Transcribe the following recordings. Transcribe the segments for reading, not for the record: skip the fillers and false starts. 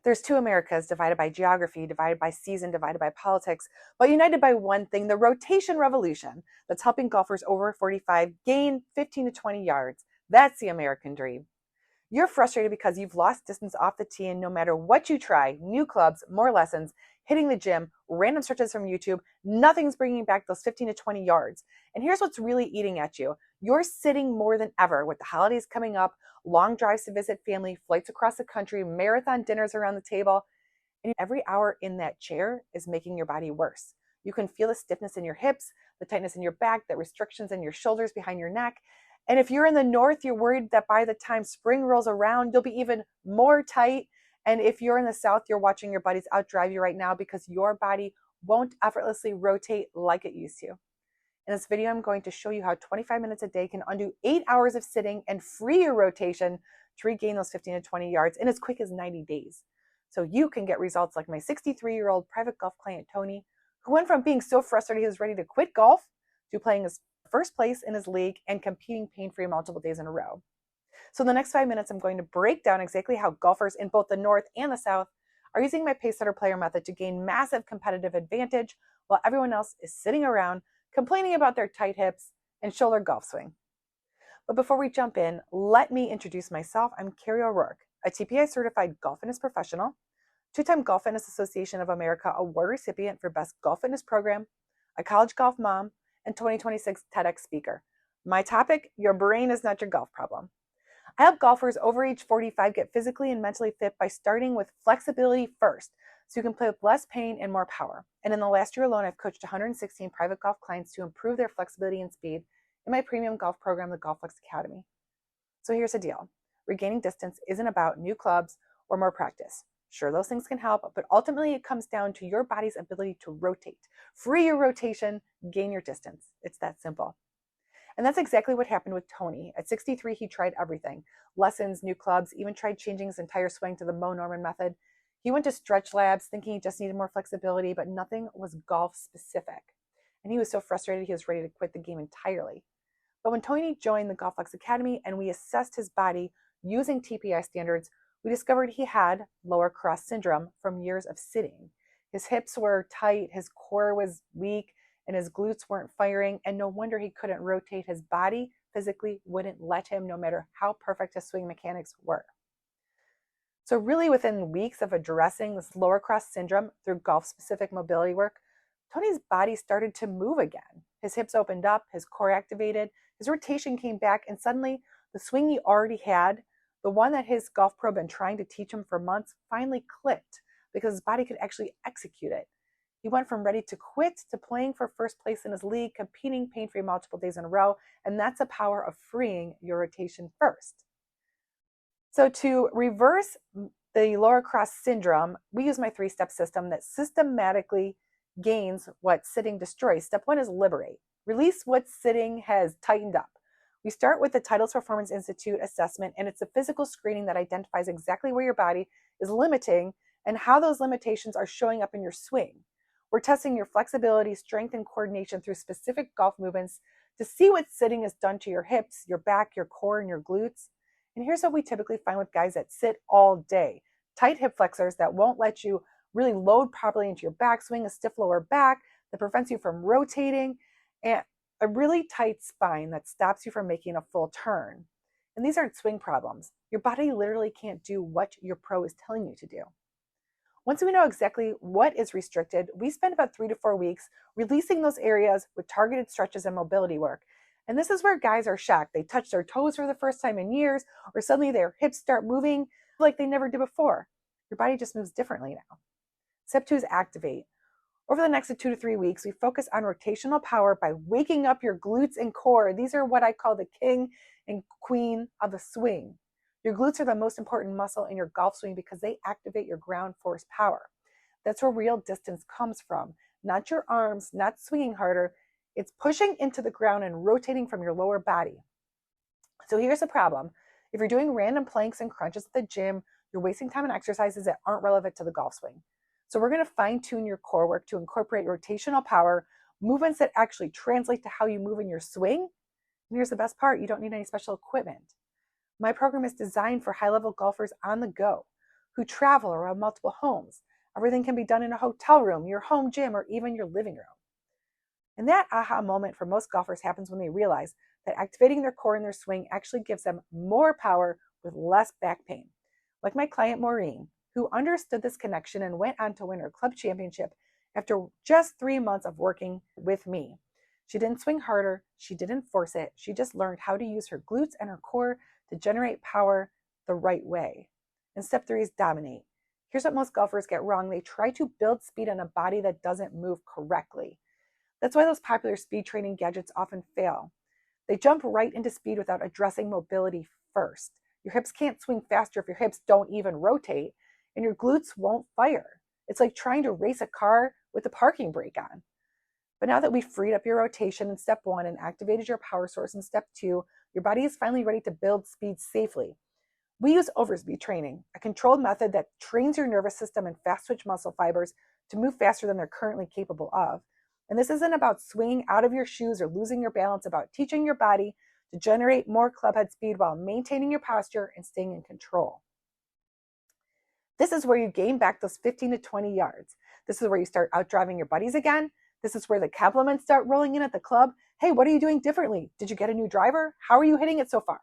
There's two Americas divided by geography, divided by season, divided by politics, but united by one thing, the rotation revolution that's helping golfers over 45 gain 15 to 20 yards. That's the American dream. You're frustrated because you've lost distance off the tee, and no matter what you try, new clubs, more lessons, hitting the gym, random searches from YouTube, nothing's bringing back those 15 to 20 yards. And here's what's really eating at you. You're sitting more than ever with the holidays coming up, long drives to visit family, flights across the country, marathon dinners around the table, and every hour in that chair is making your body worse. You can feel the stiffness in your hips, the tightness in your back, the restrictions in your shoulders, behind your neck. And if you're in the north, you're worried that by the time spring rolls around, you'll be even more tight. And if you're in the south, you're watching your buddies outdrive you right now because your body won't effortlessly rotate like it used to. In this video, I'm going to show you how 25 minutes a day can undo 8 hours of sitting and free your rotation to regain those 15 to 20 yards in as quick as 90 days. So you can get results like my 63-year-old private golf client, Tony, who went from being so frustrated he was ready to quit golf to playing his first place in his league and competing pain-free multiple days in a row. So in the next 5 minutes, I'm going to break down exactly how golfers in both the North and the South are using my pace setter player method to gain massive competitive advantage while everyone else is sitting around complaining about their tight hips and shoulder golf swing. But before we jump in, let me introduce myself. I'm Carrie O'Rourke, a TPI certified golf fitness professional, two-time Golf Fitness Association of America award recipient for Best Golf Fitness Program, a college golf mom, and 2026 TEDx speaker. My topic, your brain is not your golf problem. I help golfers over age 45 get physically and mentally fit by starting with flexibility first, so you can play with less pain and more power. And in the last year alone, I've coached 116 private golf clients to improve their flexibility and speed in my premium golf program, the Golf Flex Academy. So here's the deal. Regaining distance isn't about new clubs or more practice. Sure, those things can help, but ultimately it comes down to your body's ability to rotate. Free your rotation, gain your distance. It's that simple. And that's exactly what happened with Tony. At 63, he tried everything. Lessons, new clubs, even tried changing his entire swing to the Mo Norman method. He went to stretch labs thinking he just needed more flexibility, but nothing was golf specific. And he was so frustrated he was ready to quit the game entirely. But when Tony joined the Golf Flex Academy and we assessed his body using TPI standards, we discovered he had lower cross syndrome from years of sitting. His hips were tight, his core was weak, and his glutes weren't firing, and no wonder he couldn't rotate. His body physically wouldn't let him, no matter how perfect his swing mechanics were. So really within weeks of addressing this lower cross syndrome through golf-specific mobility work, Tony's body started to move again. His hips opened up, his core activated, his rotation came back, and suddenly the swing he already had, the one that his golf pro had been trying to teach him for months, finally clicked because his body could actually execute it. He went from ready to quit to playing for first place in his league, competing pain-free multiple days in a row, and that's the power of freeing your rotation first. So to reverse the lower cross syndrome, we use my 3-step system that systematically gains what sitting destroys. Step 1 is liberate. Release what sitting has tightened up. We start with the Titleist Performance Institute assessment, and it's a physical screening that identifies exactly where your body is limiting and how those limitations are showing up in your swing. We're testing your flexibility, strength, and coordination through specific golf movements to see what sitting has done to your hips, your back, your core, and your glutes. And here's what we typically find with guys that sit all day. Tight hip flexors that won't let you really load properly into your backswing, a stiff lower back that prevents you from rotating, and a really tight spine that stops you from making a full turn. And these aren't swing problems. Your body literally can't do what your pro is telling you to do. Once we know exactly what is restricted, we spend about 3 to 4 weeks releasing those areas with targeted stretches and mobility work. And this is where guys are shocked. They touch their toes for the first time in years, or suddenly their hips start moving like they never did before. Your body just moves differently now. Step 2 is activate. Over the next 2 to 3 weeks, we focus on rotational power by waking up your glutes and core. These are what I call the king and queen of the swing. Your glutes are the most important muscle in your golf swing because they activate your ground force power. That's where real distance comes from. Not your arms, not swinging harder. It's pushing into the ground and rotating from your lower body. So here's the problem. If you're doing random planks and crunches at the gym, you're wasting time on exercises that aren't relevant to the golf swing. So we're going to fine-tune your core work to incorporate rotational power, movements that actually translate to how you move in your swing. And here's the best part, you don't need any special equipment. My program is designed for high-level golfers on the go who travel or have multiple homes. Everything can be done in a hotel room, your home gym, or even your living room. And that aha moment for most golfers happens when they realize that activating their core in their swing actually gives them more power with less back pain. Like my client Maureen, who understood this connection and went on to win her club championship after just 3 months of working with me. She didn't swing harder, she didn't force it, she just learned how to use her glutes and her core to generate power the right way. And step 3 is dominate. Here's what most golfers get wrong. They try to build speed on a body that doesn't move correctly. That's why those popular speed training gadgets often fail. They jump right into speed without addressing mobility first. Your hips can't swing faster if your hips don't even rotate, and your glutes won't fire. It's like trying to race a car with the parking brake on. But now that we've freed up your rotation in step 1 and activated your power source in step 2, your body is finally ready to build speed safely. We use overspeed training, a controlled method that trains your nervous system and fast twitch muscle fibers to move faster than they're currently capable of. And this isn't about swinging out of your shoes or losing your balance, about teaching your body to generate more clubhead speed while maintaining your posture and staying in control. This is where you gain back those 15 to 20 yards. This is where you start outdriving your buddies again. This is where the compliments start rolling in at the club. Hey, what are you doing differently? Did you get a new driver? How are you hitting it so far?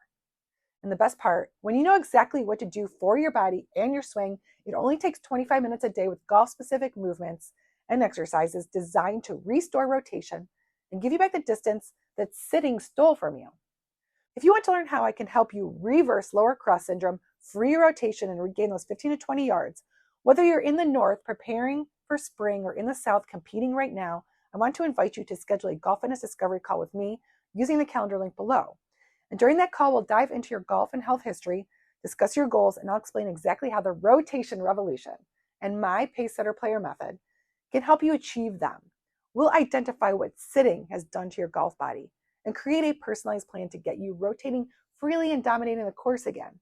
And the best part, when you know exactly what to do for your body and your swing, it only takes 25 minutes a day with golf-specific movements and exercises designed to restore rotation and give you back the distance that sitting stole from you. If you want to learn how I can help you reverse lower cross syndrome, free your rotation, and regain those 15 to 20 yards, whether you're in the north preparing for spring or in the south competing right now, I want to invite you to schedule a Golf Fitness Discovery call with me using the calendar link below. And during that call, we'll dive into your golf and health history, discuss your goals, and I'll explain exactly how the rotation revolution and my pace setter player method can help you achieve them. We'll identify what sitting has done to your golf body and create a personalized plan to get you rotating freely and dominating the course again.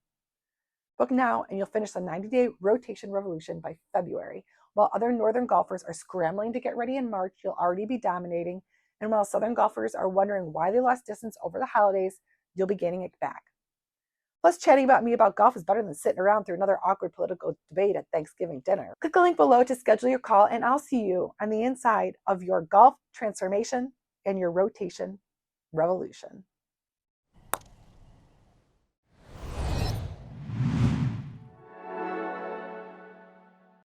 Book now and you'll finish the 90-day rotation revolution by February. While other northern golfers are scrambling to get ready in March, you'll already be dominating. And while southern golfers are wondering why they lost distance over the holidays, you'll be gaining it back. Plus, chatting about me about golf is better than sitting around through another awkward political debate at Thanksgiving dinner. Click the link below to schedule your call, and I'll see you on the inside of your golf transformation and your rotation revolution.